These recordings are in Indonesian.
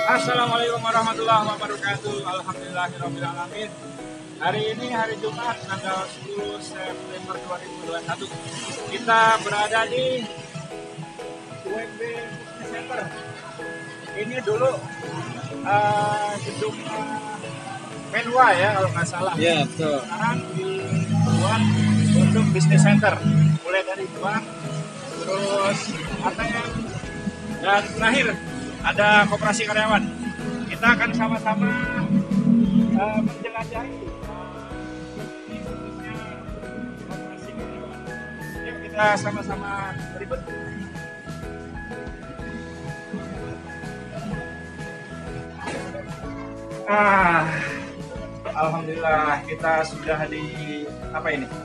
Assalamualaikum warahmatullahi wabarakatuh. Alhamdulillahirrahmanirrahim. Hari ini hari Jumat tanggal 10 September 2021. Kita berada di UMB Business Center. Ini dulu gedung Menwa ya kalau nggak salah. Iya, betul. Sekarang dibuat untuk Business Center. Mulai dari bank, terus ATM, dan terakhir ada koperasi karyawan. Kita akan sama-sama menjelajahi ini khususnya koperasi karyawan. Yuk kita sama-sama berikut. Alhamdulillah kita sudah di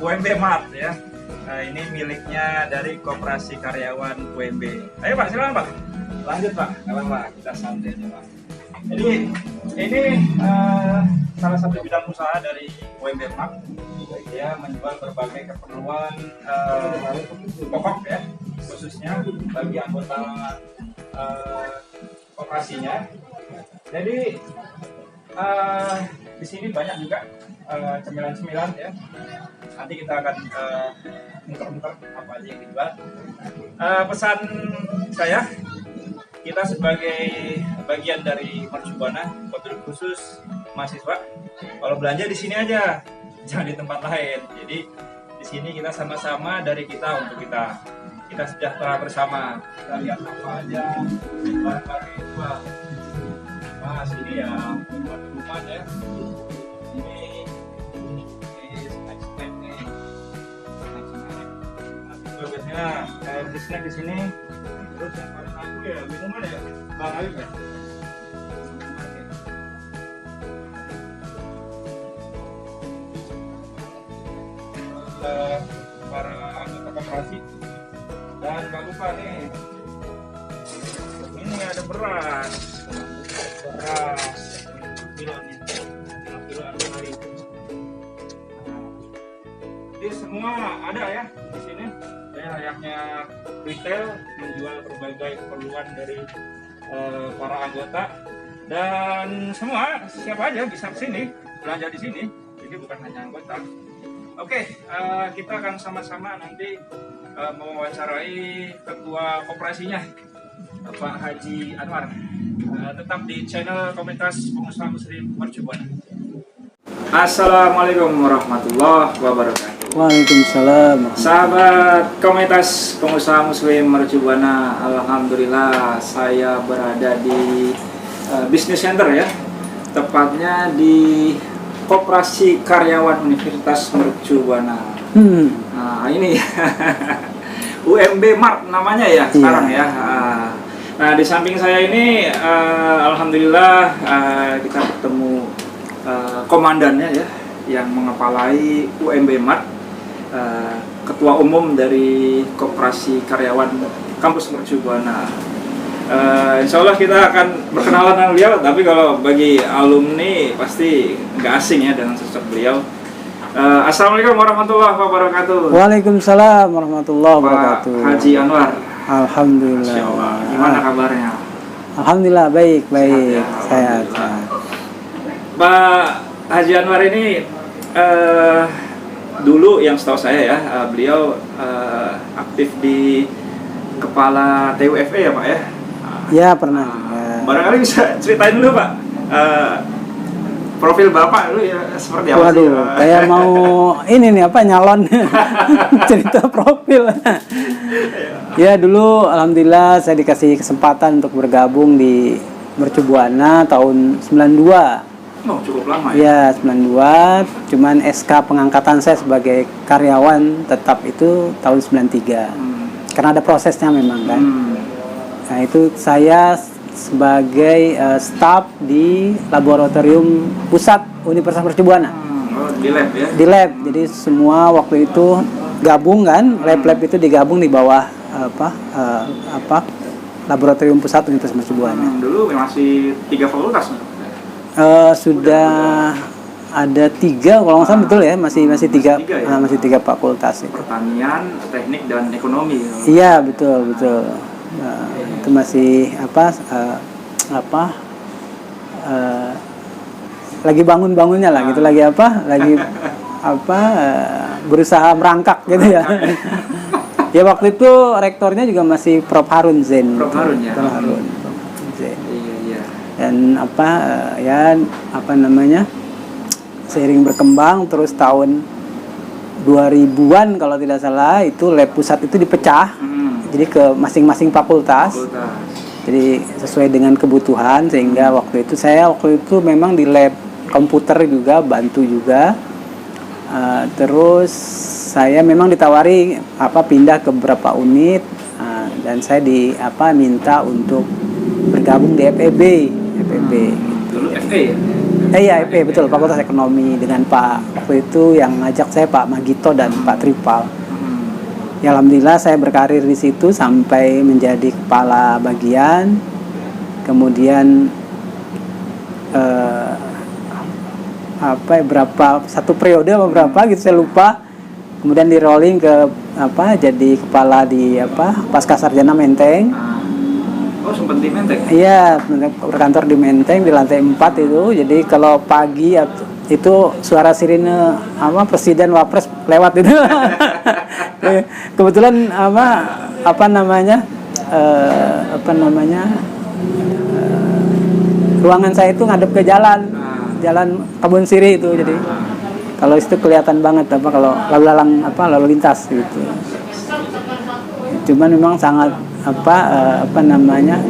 UMB Mart ya. Ini miliknya dari koperasi karyawan UMB. Ayo Pak, silakan Pak. Lanjut Pak, nggak apa-apa, kita santai aja Pak. Jadi ini salah satu bidang usaha dari UMB Mart. Dia menjual berbagai keperluan pokok ya, khususnya bagi anggota koperasinya. Jadi di sini banyak juga cemilan-cemilan ya. Nanti kita akan muter-muter apa aja yang dijual. Pesan saya, kita sebagai bagian dari Mercubuana, wabil khusus mahasiswa, kalau belanja di sini aja, jangan di tempat lain. Jadi di sini kita sama-sama dari kita untuk kita sejahtera bersama. Kita lihat apa aja barang-barang yang dijual. Nah, sini ya rumah ya. Ini snack nih. Nah, biasanya beli snack di sini. Terus yang paling aku ya minuman ya, Bang Alif ya. Para anggota koperasi. Dan nggak lupa nih, ini ada beras kilo nih, kilo hari. Jadi semua ada ya di sini. Saya layaknya retail menjual berbagai keperluan dari para anggota, dan semua siapa aja bisa kesini belanja di sini. Jadi bukan hanya anggota. Oke, kita akan sama-sama nanti mewawancarai ketua koperasinya, Pak Haji Anwar. Tetap di channel Komunitas Pengusaha Muslim Mercubuana. Assalamualaikum warahmatullahi wabarakatuh. Waalaikumsalam. Sahabat Komunitas Pengusaha Muslim Mercubuana, alhamdulillah saya berada di Business Center ya, tepatnya di Koperasi Karyawan Universitas Mercubuana. Nah ini UMB Mart namanya ya sekarang ya. Nah di samping saya ini alhamdulillah kita bertemu komandannya ya, yang mengepalai UMB Mart, ketua umum dari Koperasi Karyawan Kampus Mercubuana. Insya Allah kita akan berkenalan dengan beliau, tapi kalau bagi alumni pasti nggak asing ya dengan sosok beliau. Assalamualaikum warahmatullahi wabarakatuh. Waalaikumsalam warahmatullahi wabarakatuh. Pak Haji Anwar. Alhamdulillah. Gimana kabarnya? Alhamdulillah baik. Sehat. Pak Haji Anwar ini dulu yang setahu saya ya, beliau aktif di kepala TUFE ya Pak ya? Ya pernah. Barangkali bisa ceritain dulu Pak, profil Bapak dulu ya seperti apa sih? Waduh, kayak mau ini nih nyalon cerita profil. Ya dulu alhamdulillah saya dikasih kesempatan untuk bergabung di Mercubuana tahun 92. Oh, cukup lama ya? Ya 92, cuman SK pengangkatan saya sebagai karyawan tetap itu tahun 93. Karena ada prosesnya memang kan. Nah itu saya sebagai staf di laboratorium pusat Universitas Mercubuana. Di lab ya? Di lab, jadi semua waktu itu gabung kan, lab-lab itu digabung di bawah laboratorium pusat Universitas Mercubuana. Dulu masih 3 fakultas. Sudah ada 3 kalau nggak salah betul ya, masih 3 ya? Masih 3 fakultas itu. Pertanian, teknik dan ekonomi. Iya betul. Nah, itu masih lagi bangun-bangunnya lah gitu, lagi berusaha merangkak gitu ya. Ya waktu itu rektornya juga masih Prof Harun Zain. Prof Harun ya. Prof Harun Zain. Iya. Dan seiring berkembang terus tahun 2000-an kalau tidak salah itu lab pusat itu dipecah. Jadi ke masing-masing fakultas. Jadi sesuai dengan kebutuhan, sehingga waktu itu memang di lab komputer juga, bantu juga. Terus saya memang ditawari pindah ke beberapa unit, dan saya minta untuk bergabung di FEB gitu. Dulu FE ya? Iya, FE betul, Fakultas Ekonomi, dengan waktu itu yang ngajak saya Pak Magito dan Pak Tripal. Ya, alhamdulillah saya berkarir di situ sampai menjadi kepala bagian. Kemudian satu periode apa berapa gitu saya lupa. Kemudian di rolling ke jadi kepala di Pasca Sarjana Menteng. Oh, sempat di Menteng? Iya, berkantor di Menteng di lantai 4 itu. Jadi kalau pagi itu suara sirine presiden wapres lewat itu. Kebetulan ruangan saya itu ngadep ke jalan Kebun Siri itu. Jadi kalau itu kelihatan banget kalau lalu lintas gitu. Cuman memang sangat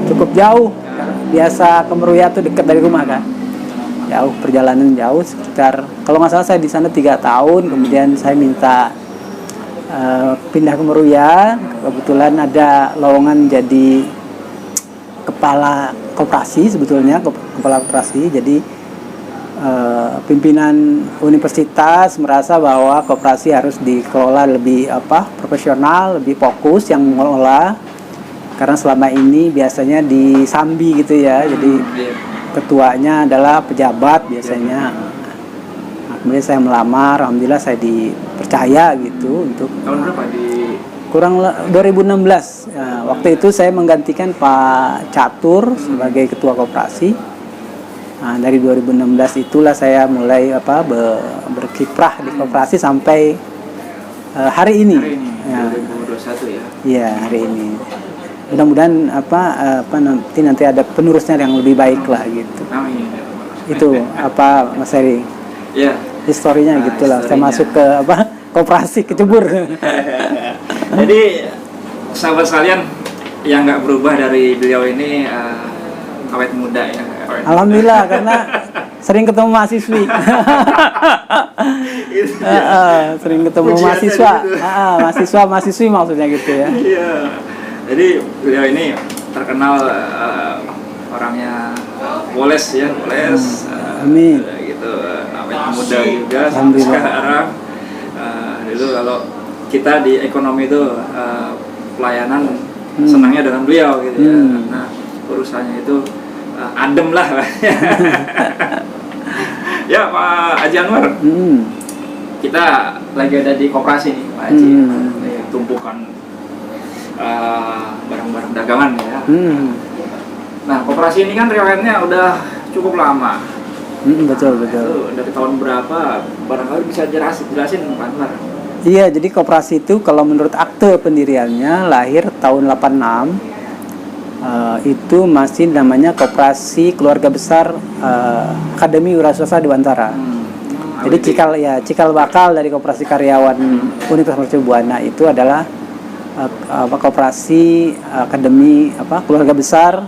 cukup jauh. Biasa ke Meruya tuh dekat dari rumah kan. Jauh, perjalanan jauh, sekitar kalau nggak salah saya di sana 3 tahun. Kemudian saya minta pindah ke Meruya. Kebetulan ada lowongan jadi kepala koperasi, sebetulnya kepala koperasi. Jadi pimpinan universitas merasa bahwa koperasi harus dikelola lebih profesional, lebih fokus yang mengelola, karena selama ini biasanya disambi gitu ya. Jadi ketuanya adalah pejabat biasanya. Kemudian saya melamar, alhamdulillah saya dipercaya gitu untuk tahun berapa kurang 2016. Waktu itu saya menggantikan Pak Catur sebagai ketua koperasi. Dari 2016 itulah saya mulai berkiprah di koperasi sampai hari ini. Ya. 2021 ya. Iya, hari ini. Mudah-mudahan nanti ada penerusnya yang lebih baik lah gitu. Amin. Itu Mas Heri. Iya. Historinya gitulah. Saya masuk ke koperasi kecebur. Jadi sahabat sekalian, yang nggak berubah dari beliau ini awet muda ya. Alhamdulillah, karena sering ketemu mahasiswi. Sering ketemu mahasiswi maksudnya gitu ya. Iya. Jadi beliau ini terkenal orangnya poles ya, amin. Gitu, awet muda juga sekarang. Dulu kalau kita di ekonomi itu pelayanan senangnya dengan beliau gitu ya. Nah, urusannya itu adem lah. Ya Pak Haji Anwar, kita lagi ada di koperasi nih Pak Haji. Tumpukan barang-barang dagangan ya. Nah, koperasi ini kan riwayatnya udah cukup lama. Betul. Dari tahun berapa? Barangkali bisa jelasin Pak Anwar. Iya, jadi koperasi itu kalau menurut akte pendiriannya lahir tahun 86. Itu masih namanya Koperasi Keluarga Besar Akademi Wiraswasta Dewantara. Jadi cikal bakal dari koperasi karyawan Universitas Mercu Buana itu adalah Koperasi Akademi Keluarga Besar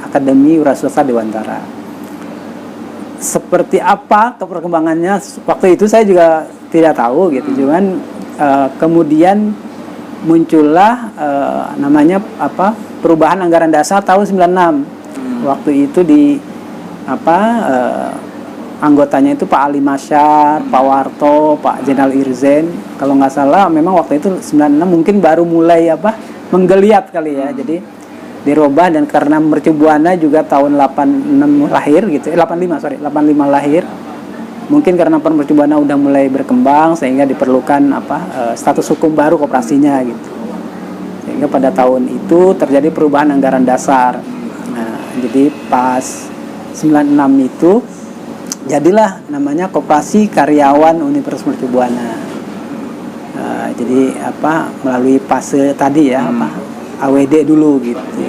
Akademi Wiraswasta Dewantara. Seperti apa perkembangannya waktu itu saya juga tidak tahu gitu. Cuman kemudian muncullah namanya perubahan anggaran dasar tahun 96. Waktu itu anggotanya itu Pak Ali Masyar, Pak Warto, Pak Jenal Irzen. Kalau nggak salah memang waktu itu 96 mungkin baru mulai menggeliat kali ya. Jadi dirubah, dan karena Mercu Buana juga tahun 86 lahir gitu. 85 lahir. Mungkin karena Mercu Buana udah mulai berkembang sehingga diperlukan status hukum baru koperasinya gitu. Sehingga pada tahun itu terjadi perubahan anggaran dasar. Nah, jadi pas 96 itu jadilah namanya Koperasi Karyawan Universitas Mercu Buana. Jadi melalui fase tadi ya AWD dulu gitu.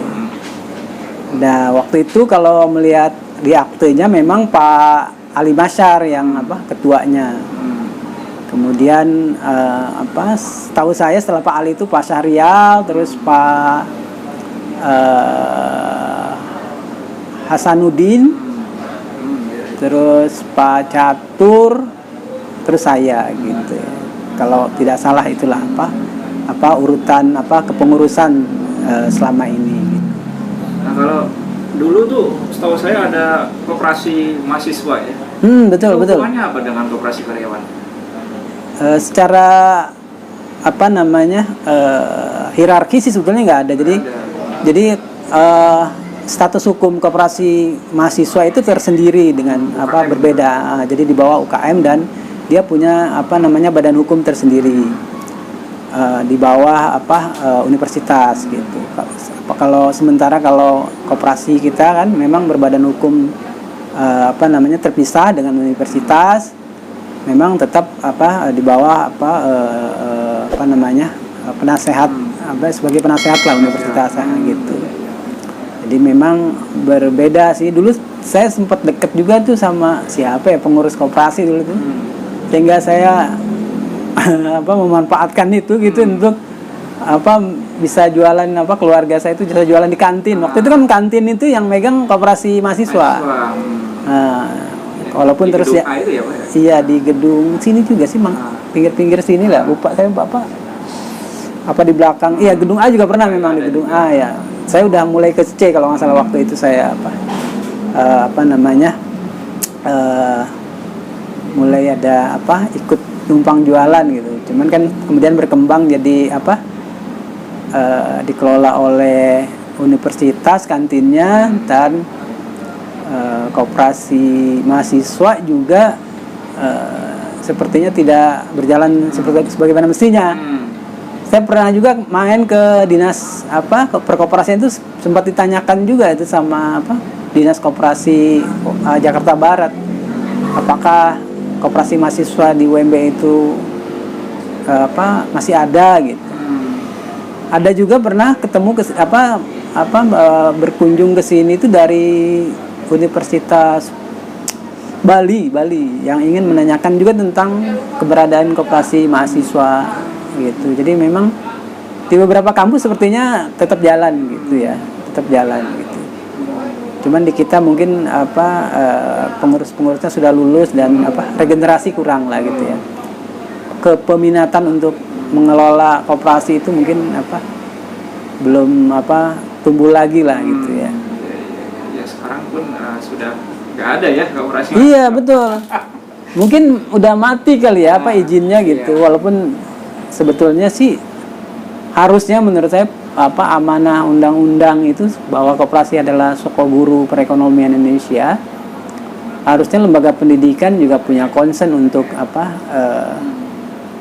Nah waktu itu kalau melihat di aktenya memang Pak Ali Masyar yang ketuanya. Kemudian tahu saya setelah Pak Ali itu Pak Syahrial, terus Pak Hasanuddin, terus Pak Catur, terus saya gitu. Kalau tidak salah itulah urutan kepengurusan selama ini. Gitu. Nah kalau dulu tuh setahu saya ada koperasi mahasiswa ya. Betul. Hubungannya apa dengan koperasi karyawan? Secara hierarki sih sebetulnya nggak ada. Jadi status hukum koperasi mahasiswa itu tersendiri dengan berbeda. Jadi di bawah UKM dan dia punya badan hukum tersendiri di bawah universitas gitu. Sementara kalau koperasi kita kan memang berbadan hukum terpisah dengan universitas. Memang tetap di bawah penasehat sebagai penasehat lah universitas gitu. Jadi memang berbeda sih. Dulu saya sempat deket juga tuh sama siapa ya pengurus koperasi dulu tuh. Sehingga saya memanfaatkan itu gitu untuk bisa jualan keluarga saya itu bisa jualan di kantin. Waktu itu kan kantin itu yang megang koperasi mahasiswa. Walaupun di terus gedung A itu ya, Pak? Iya di gedung sini juga sih, pinggir-pinggir sini lah. Lupa saya di belakang. Iya gedung A juga pernah memang di gedung A ya. Saya udah mulai ke C kalau nggak salah waktu itu saya mulai ada ikut numpang jualan gitu. Cuman kan kemudian berkembang jadi dikelola oleh universitas kantinnya dan koperasi mahasiswa juga sepertinya tidak berjalan sebagaimana mestinya. Saya pernah juga main ke dinas perkoperasian itu sempat ditanyakan juga itu sama dinas koperasi Jakarta Barat, apakah koperasi mahasiswa di UMB itu masih ada gitu. Ada juga pernah ketemu berkunjung ke sini itu dari Universitas Bali yang ingin menanyakan juga tentang keberadaan koperasi mahasiswa gitu. Jadi memang di beberapa kampus sepertinya tetap jalan gitu ya, gitu. Cuman di kita mungkin pengurus-pengurusnya sudah lulus dan regenerasi kurang lah gitu ya. Kepeminatan untuk mengelola koperasi itu mungkin belum tumbuh lagi lah gitu ya. Sekarang pun sudah nggak ada ya koperasi. Iya betul. Mungkin udah mati kali ya izinnya gitu. Iya. Walaupun sebetulnya sih harusnya menurut saya amanah undang-undang itu bahwa koperasi adalah sokoguru perekonomian Indonesia. Harusnya lembaga pendidikan juga punya concern untuk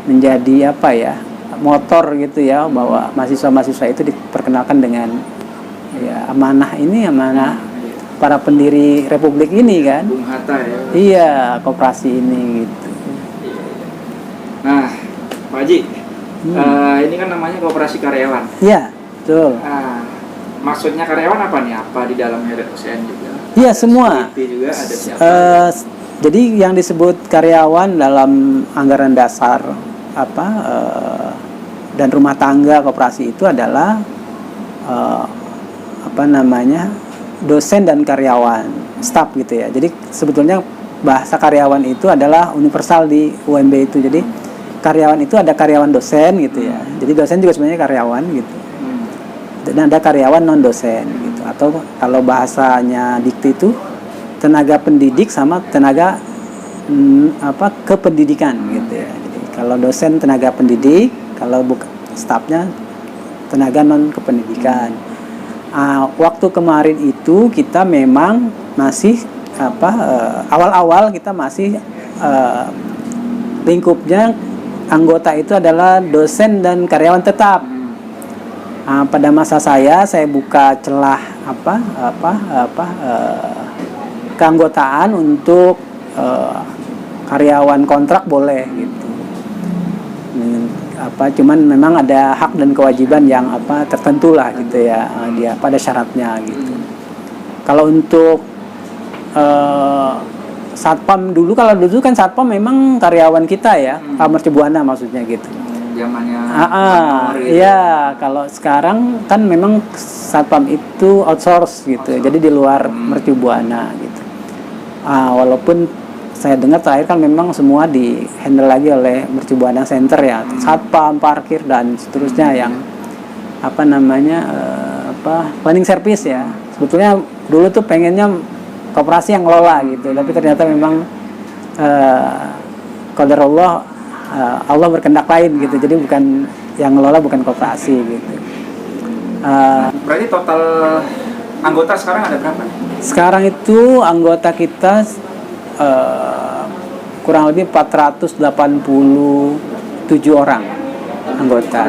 menjadi motor gitu ya, bahwa mahasiswa-mahasiswa itu diperkenalkan dengan amanah para pendiri republik ini kan. Bung Hatta ya. Iya, koperasi ini gitu. Nah, Pak Haji, ini kan namanya koperasi karyawan. Iya, betul. Maksudnya karyawan apa nih? Apa di dalamnya ada OCN juga? Iya, semua. Juga ada siapa? Jadi yang disebut karyawan dalam anggaran dasar dan rumah tangga koperasi itu adalah dosen dan karyawan, staf gitu ya. Jadi sebetulnya bahasa karyawan itu adalah universal di UMB itu. Jadi karyawan itu ada karyawan dosen gitu ya. Jadi dosen juga sebenarnya karyawan gitu. Dan ada karyawan non dosen gitu. Atau kalau bahasanya dikti itu tenaga pendidik sama tenaga kependidikan gitu ya. Jadi kalau dosen tenaga pendidik, kalau stafnya tenaga non kependidikan. Waktu kemarin itu kita memang masih awal-awal kita masih lingkupnya anggota itu adalah dosen dan karyawan tetap. Pada masa saya buka celah keanggotaan untuk karyawan kontrak boleh gitu. Cuman memang ada hak dan kewajiban yang tertentu lah gitu ya, dia pada syaratnya gitu. Kalau untuk satpam kalau dulu kan satpam memang karyawan kita ya, Mercubuana maksudnya gitu. Zamannya gitu. Iya, kalau sekarang kan memang satpam itu outsource gitu, jadi di luar Mercubuana gitu. Walaupun saya dengar terakhir kan memang semua di handle lagi oleh Mercubuana Center ya, satpam, parkir dan seterusnya yang cleaning service ya. Sebetulnya dulu tuh pengennya koperasi yang ngelola gitu, tapi ternyata memang qadarullah, Allah berkehendak lain gitu, jadi bukan yang ngelola, bukan koperasi gitu. Berarti total anggota sekarang ada berapa? Sekarang itu anggota kita kurang lebih 487 orang anggota.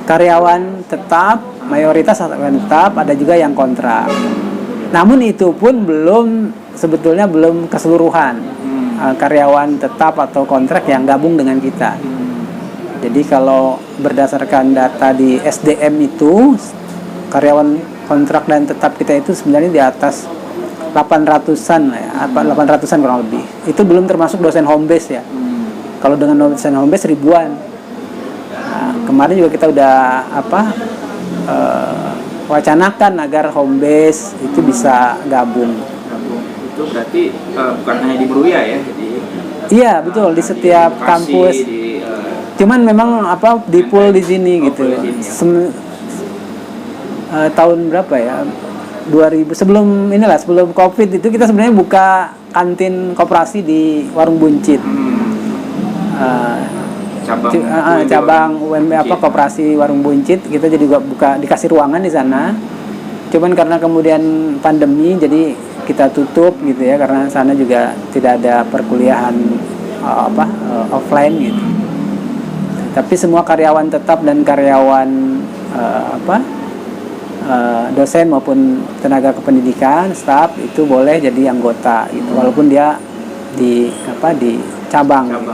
Karyawan tetap, mayoritas karyawan tetap, ada juga yang kontrak. Namun itu pun sebetulnya belum keseluruhan karyawan tetap atau kontrak yang gabung dengan kita. Jadi kalau berdasarkan data di SDM itu, karyawan kontrak dan tetap kita itu sebenarnya di atas 800-an ya, 800-an kurang lebih. Itu belum termasuk dosen home base ya. Kalau dengan dosen home base ribuan. Kemarin juga kita udah wacanakan agar home base itu bisa gabung. Itu berarti bukan hanya di Meruya ya, jadi iya betul, di setiap kampus. Cuman memang di pool di sini gitu. Tahun berapa ya? 2000 sebelum Covid itu kita sebenarnya buka kantin koperasi di Warung Buncit. Cabang UMB koperasi Warung Buncit, kita jadi buka, dikasih ruangan di sana. Cuman karena kemudian pandemi jadi kita tutup gitu ya, karena sana juga tidak ada perkuliahan offline gitu. Tapi semua karyawan tetap dan karyawan dosen maupun tenaga kependidikan, staf itu boleh jadi anggota gitu, walaupun dia di cabang. Gitu.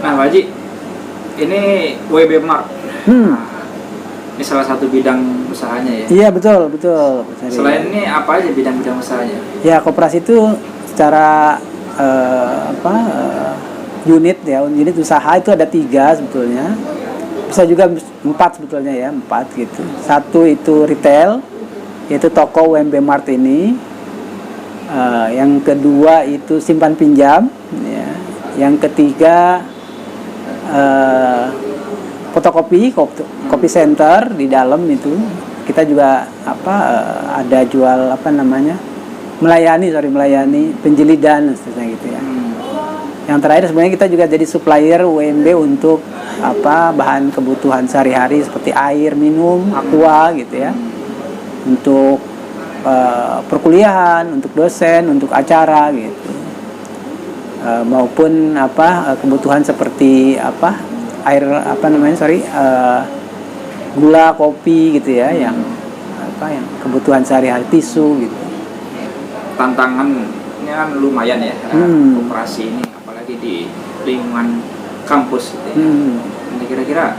Nah, Pak Haji, ini WB Mart. Ini salah satu bidang usahanya ya? Iya, betul. Selain ini apa aja bidang-bidang usahanya? Ya, koperasi itu secara unit usaha itu ada 3 sebetulnya. Bisa juga 4 sebetulnya ya, 4 gitu. 1 itu retail, yaitu toko UMB Mart ini. Yang kedua itu simpan pinjam ya. Yang ketiga fotokopi, kopi center di dalam itu. Kita juga ada jual melayani penjilidan seperti gitu ya. Yang terakhir sebenarnya kita juga jadi supplier UMB untuk bahan kebutuhan sehari-hari seperti air minum, aqua gitu ya. Untuk perkuliahan, untuk dosen, untuk acara gitu. Maupun kebutuhan seperti air gula, kopi gitu ya, yang kebutuhan sehari-hari, tisu gitu. Tantangannya kan lumayan ya, operasi ini apalagi di lingkungan kampus gitu ya. Kira-kira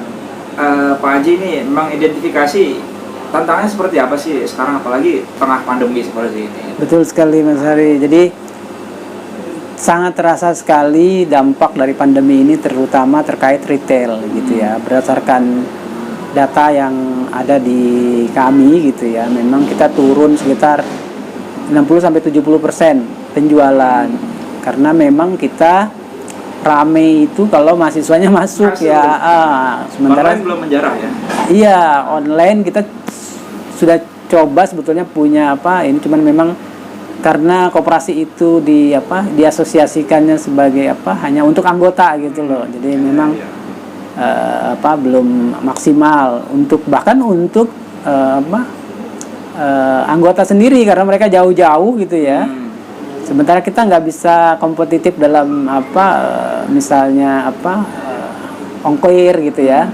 Pak Haji ini memang identifikasi tantangannya seperti apa sih sekarang, apalagi tengah pandemi seperti ini? Betul sekali Mas Hari. Jadi sangat terasa sekali dampak dari pandemi ini, terutama terkait retail gitu ya. Berdasarkan data yang ada di kami gitu ya, memang kita turun sekitar 60-70% penjualan, karena memang kita rame itu kalau mahasiswanya masuk ya. Sementara online belum menjarah ya. Iya, online kita sudah coba sebetulnya punya ini, cuman memang karena koperasi itu diasosiasikannya sebagai hanya untuk anggota gitu loh. Jadi memang belum maksimal bahkan untuk anggota sendiri, karena mereka jauh-jauh gitu ya. Sementara kita nggak bisa kompetitif dalam misalnya ongkir gitu ya.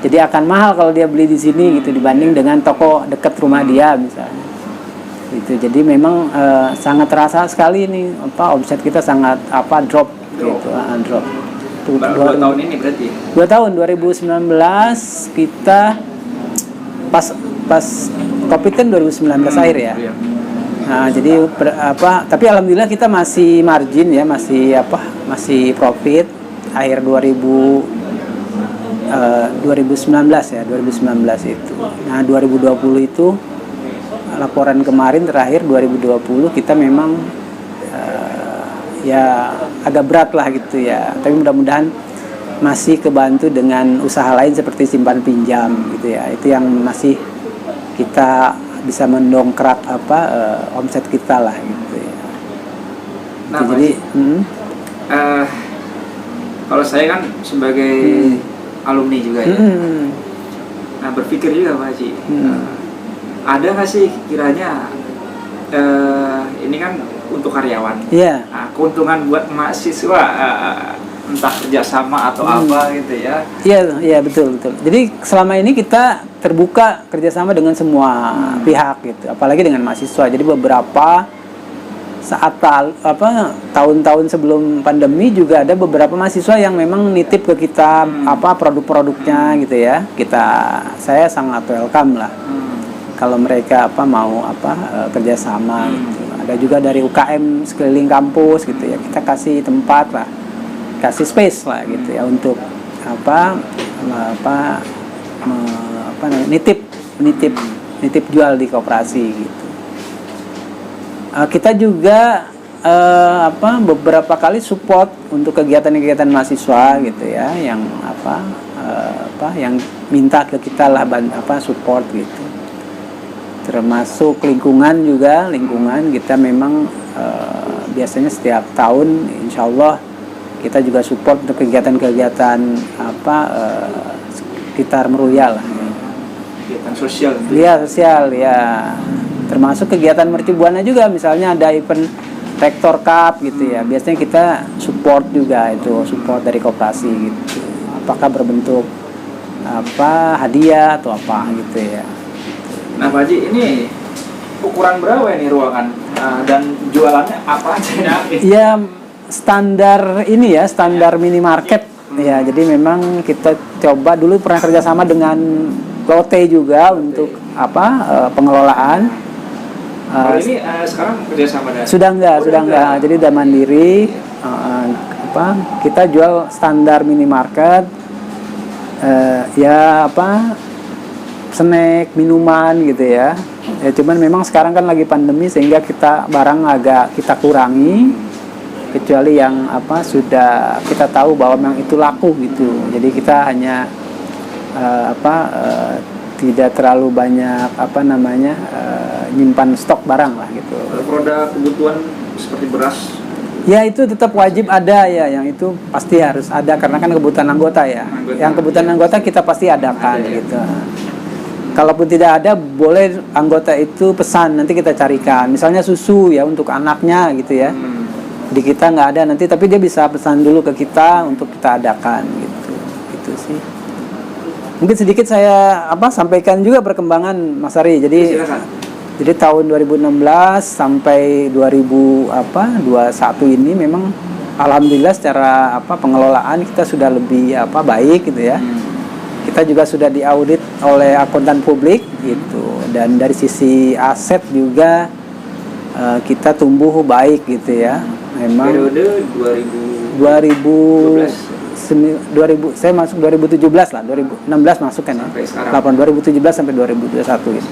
Jadi akan mahal kalau dia beli di sini gitu dibanding dengan toko dekat rumah dia misalnya. Itu jadi memang sangat terasa sekali nih omset kita sangat drop gitu, drop. Dua tahun ini berarti? 2 tahun, 2019 kita pas COVID kan 2019 akhir ya. Iya. Nah, jadi tapi alhamdulillah kita masih margin ya, masih profit akhir 2019 ya, 2019 itu. Nah, 2020 itu laporan kemarin terakhir 2020 kita memang ya agak berat lah gitu ya. Tapi mudah-mudahan masih kebantu dengan usaha lain seperti simpan pinjam gitu ya. Itu yang masih kita bisa mendongkrak omset kita lah gitu ya. Nah, gitu, jadi kalau saya kan sebagai alumni juga ya. Nah, berpikir juga Pak Haji, ada nggak sih kiranya ini kan untuk karyawan. Yeah. Nah, keuntungan buat mahasiswa entah kerjasama atau apa gitu ya. Iya betul. Jadi selama ini kita terbuka kerjasama dengan semua pihak gitu, apalagi dengan mahasiswa. Jadi beberapa saat tahun-tahun sebelum pandemi juga ada beberapa mahasiswa yang memang nitip ke kita produk-produknya gitu ya. Saya sangat welcome lah. Kalau mereka mau kerjasama gitu. Ada juga dari UKM sekeliling kampus gitu ya, kita kasih tempat lah, kasih space lah gitu ya untuk nitip jual di koperasi gitu. Kita juga beberapa kali support untuk kegiatan-kegiatan mahasiswa gitu ya, yang yang minta ke kita lah support gitu. Termasuk lingkungan kita memang biasanya setiap tahun insya Allah kita juga support untuk kegiatan-kegiatan sekitar Meruya lah. Kegiatan sosial. Iya sosial ya. Termasuk kegiatan mercubuana juga, misalnya ada event Rektor Cup gitu ya. Biasanya kita support juga, itu support dari koperasi gitu. Apakah berbentuk hadiah atau apa gitu ya. Nah Pak Haji, ini ukuran berapa ini ruangan dan jualannya apa aja? Ya standar ini ya, standar minimarket ya. Jadi memang kita coba dulu pernah kerjasama dengan Lotte juga untuk pengelolaan. Kalau ini sekarang kerjasama dengan? Sudah enggak. Jadi udah mandiri. Kita jual standar minimarket. Snack, minuman gitu ya. Cuman memang sekarang kan lagi pandemi sehingga barang agak kita kurangi, kecuali yang sudah kita tahu bahwa memang itu laku gitu. Jadi kita hanya tidak terlalu banyak nyimpan stok barang lah gitu. Produk kebutuhan seperti beras ya itu tetap wajib ada ya, yang itu pasti harus ada karena kan kebutuhan anggota ya. Yang kebutuhan anggota kita pasti adakan gitu. Kalaupun tidak ada, boleh anggota itu pesan, nanti kita carikan. Misalnya susu ya untuk anaknya gitu ya. Di kita nggak ada nanti, tapi dia bisa pesan dulu ke kita untuk kita adakan gitu. Gitu sih. Mungkin sedikit saya sampaikan juga perkembangan Mas Ari. Jadi tahun 2016 sampai 2021 ini memang alhamdulillah secara pengelolaan kita sudah lebih baik gitu ya. Kita juga sudah diaudit oleh akuntan publik gitu, dan dari sisi aset juga kita tumbuh baik gitu ya. Memang periode saya masuk 2017 lah, 2016 masuk kan ya. 2017 sampai 2021 gitu.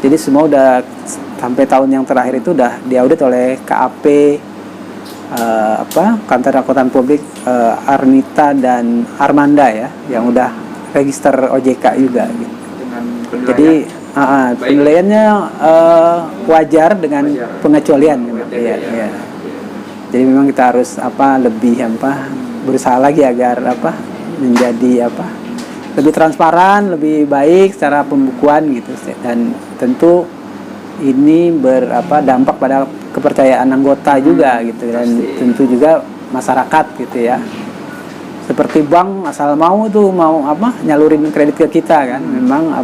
Jadi semua udah sampai tahun yang terakhir itu udah diaudit oleh KAP kantor akuntan publik Arnita dan Armanda ya, yang udah register OJK juga gitu. Jadi penilaiannya wajar dengan pengecualian ya. Jadi memang kita harus lebih berusaha lagi agar menjadi lebih transparan, lebih baik secara pembukuan gitu, dan tentu ini dampak pada kepercayaan anggota juga gitu, dan tentu juga masyarakat gitu ya. Seperti bank asal mau nyalurin kredit ke kita kan, memang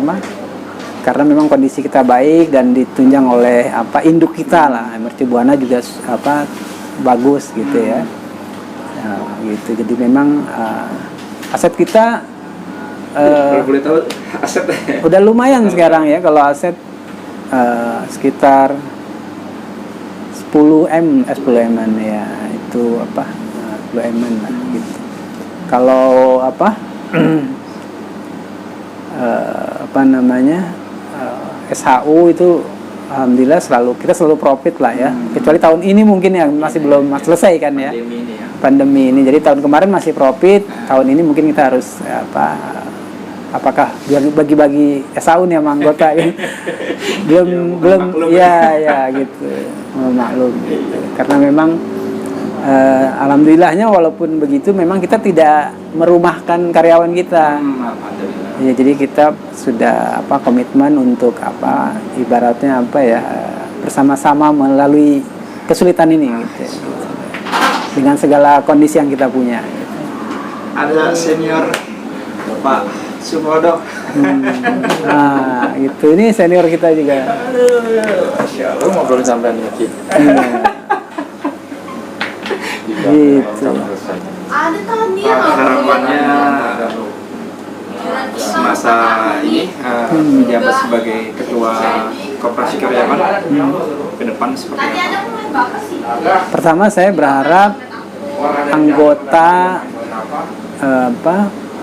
karena memang kondisi kita baik dan ditunjang oleh induk kita lah, Mercubuana juga bagus gitu ya. Nah, gitu. Jadi memang aset kita Kalau boleh tahu aset udah lumayan sekarang ya, kalau aset sekitar 10M ya, itu 10M lah gitu. Kalau SHU itu alhamdulillah kita selalu profit lah ya. Kecuali tahun ini mungkin yang masih belum selesai kan ya. Pandemi ini. Jadi tahun kemarin masih profit, tahun ini mungkin kita harus apakah bagi-bagi SHU nih sama anggota ya. belum ya gitu. Maklum gitu. Karena memang alhamdulillahnya walaupun begitu memang kita tidak merumahkan karyawan kita. Ya, jadi kita sudah komitmen untuk ibaratnya bersama-sama melalui kesulitan ini gitu. Dengan segala kondisi yang kita punya gitu. Ada senior Pak Sumodo. Nah, itu ini senior kita juga. Masya Allah, ngobrol sampai nyakit. Gitu. Harapannya masa ini menjabat sebagai ketua koperasi karyawan ke depan seperti apa? Pertama saya berharap anggota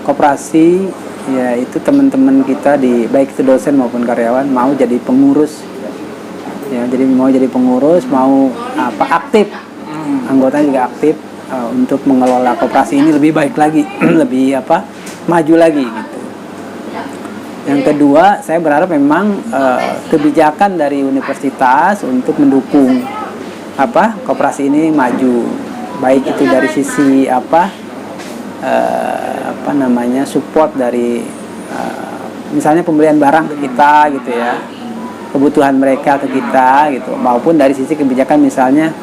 koperasi, yaitu teman-teman kita baik itu dosen maupun karyawan mau jadi pengurus ya, jadi mau jadi pengurus, mau aktif, anggotanya juga aktif untuk mengelola koperasi ini lebih baik lagi, lebih maju lagi gitu. Yang kedua, saya berharap memang kebijakan dari universitas untuk mendukung koperasi ini maju, baik itu dari sisi support dari misalnya pembelian barang ke kita gitu ya, kebutuhan mereka ke kita gitu, maupun dari sisi kebijakan misalnya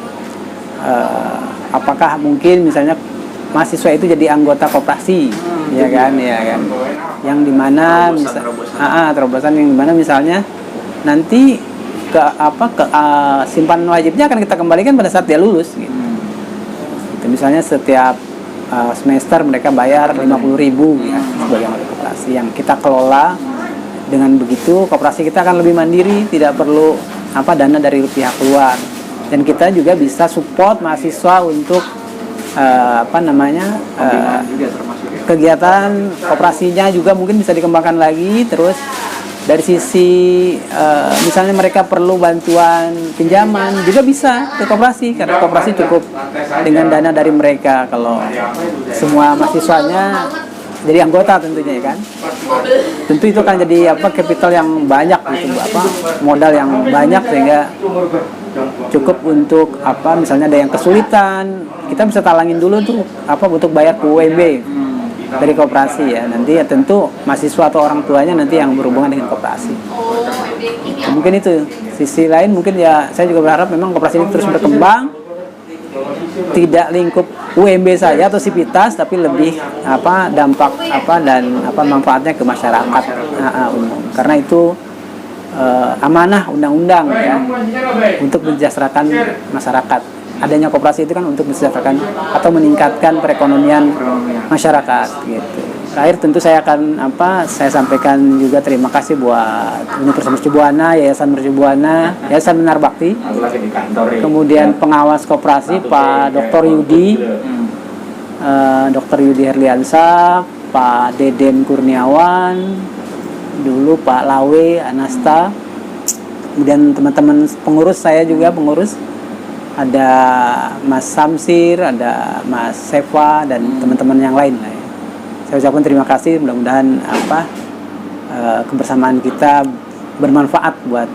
apakah mungkin misalnya mahasiswa itu jadi anggota koperasi, ya kan, yang dimana terobosan yang dimana misalnya nanti simpanan wajibnya akan kita kembalikan pada saat dia lulus gitu. Misalnya setiap semester mereka bayar 50.000 ya, sebagai anggota koperasi yang kita kelola. Dengan begitu koperasi kita akan lebih mandiri, tidak perlu dana dari pihak luar, dan kita juga bisa support mahasiswa untuk kegiatan koperasinya juga mungkin bisa dikembangkan lagi. Terus dari sisi misalnya mereka perlu bantuan pinjaman juga bisa ke koperasi, karena koperasi cukup dengan dana dari mereka kalau semua mahasiswanya jadi anggota tentunya ya kan. Tentu itu kan jadi capital yang banyak gitu, modal yang banyak, sehingga cukup untuk misalnya ada yang kesulitan, kita bisa talangin dulu tuh untuk bayar ke UMB dari koperasi ya. Nanti ya tentu mahasiswa atau orang tuanya nanti yang berhubungan dengan koperasi. Mungkin itu. Sisi lain mungkin ya saya juga berharap memang koperasi ini terus berkembang, tidak lingkup UMB saja atau Sivitas, tapi lebih dampak dan manfaatnya ke masyarakat umum. Karena itu amanah undang-undang ya, untuk mensejahterakan masyarakat. Adanya koperasi itu kan untuk mensejahterakan atau meningkatkan perekonomian masyarakat gitu. Terakhir tentu saya akan saya sampaikan juga terima kasih buat Universitas Mercubuana, Yayasan Mercubuana, Yayasan Benar Bakti, kemudian pengawas koperasi Pak Dr. Yudi, Dr. Yudi Herliansa, Pak Deden Kurniawan, dulu Pak Lawe Anasta, kemudian teman-teman pengurus, saya juga pengurus, ada Mas Samsir, ada Mas Sefa, dan teman-teman yang lain lah ya. Saya ucapkan terima kasih, mudah-mudahan kebersamaan kita bermanfaat buat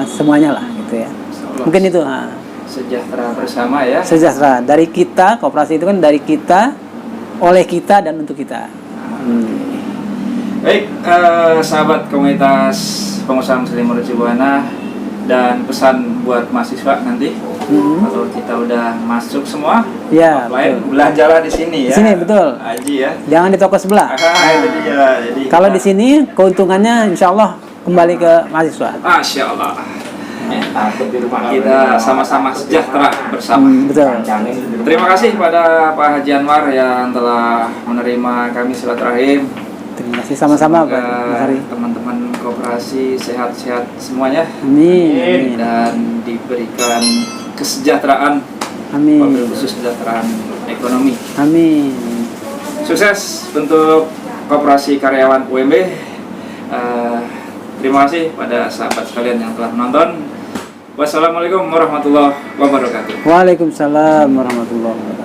semuanya lah gitu ya. Mungkin itu Sejahtera bersama ya. Sejahtera dari kita, koperasi itu kan dari kita, oleh kita, dan untuk kita. Baik, sahabat komunitas pengusaha Muslim Mercubuana, dan pesan buat mahasiswa nanti kalau kita udah masuk semua ya, offline, belajarlah di sini ya. Di sini betul. Haji ya. Jangan di toko sebelah. Itu dia. Jadi kalau di sini keuntungannya insya Allah kembali ke mahasiswa. Masya Allah. Kita sama-sama sejahtera bersama. Betul. Terima kasih kepada Pak Haji Anwar yang telah menerima kami silaturahim. Terima kasih sama-sama Pak Semoga Mas Hari. teman-teman koperasi sehat-sehat semuanya Amin. dan diberikan kesejahteraan, Amin. wabil khusus kesejahteraan ekonomi. Amin. Sukses untuk koperasi karyawan UMB. Terima kasih pada sahabat sekalian yang telah menonton. Wassalamualaikum warahmatullahi wabarakatuh. Waalaikumsalam warahmatullahi wabarakatuh.